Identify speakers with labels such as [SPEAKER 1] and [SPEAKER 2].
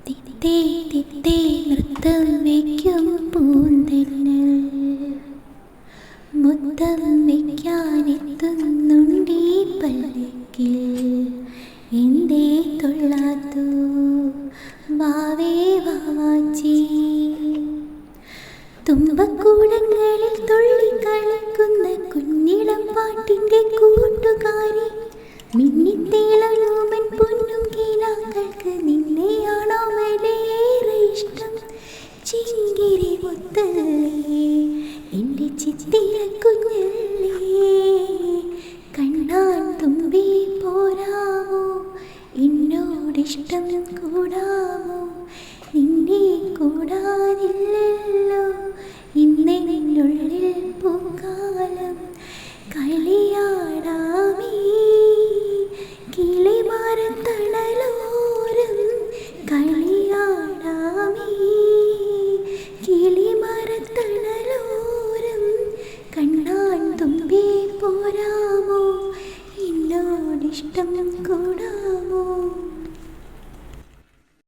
[SPEAKER 1] തിത്തേ തിത്തേ നൃത്തം വയ്ക്കും പൂന്തന്നൽ മുത്തം വയ്ക്കാനെത്തുന്നുണ്ടീ പല്ലക്കിൽ എന്തേ തൊള്ളാത്തു വാവേ വാവാച്ചി തുമ്പക്കൂടങ്ങളിൽ തുള്ളിക്കളിക്കുന്ന കുഞ്ഞിളം പാട്ടിൻ്റെ കൂട്ടുകാരി മിന്നിത്തേളൂമൻ പൊന്നും കീനാക്കൾക്ക് നിന്നെയാണോ മലേറെ ഇഷ്ടം ചിങ്കിരി മുത്തല്ലേ എൻ്റെ ചിത്തിര കുഞ്ഞല്ലേ കണ്ണാൻ തുമ്പി പോരാമോ എന്നോടിഷ്ടം കൂടാമോ നിന്നെ കൂടാതില്ലല്ലോ ഇന്നെന്നുള്ളിൽ പൂക്കാലം കളിയാടാമേ കിളിമരത്തണലോരം കളിയാടാമേ കിളിമരത്തണലോരം കണ്ണാൻ തുമ്പി പോരാമോ എന്നോടിഷ്ടം കൂടാമോ.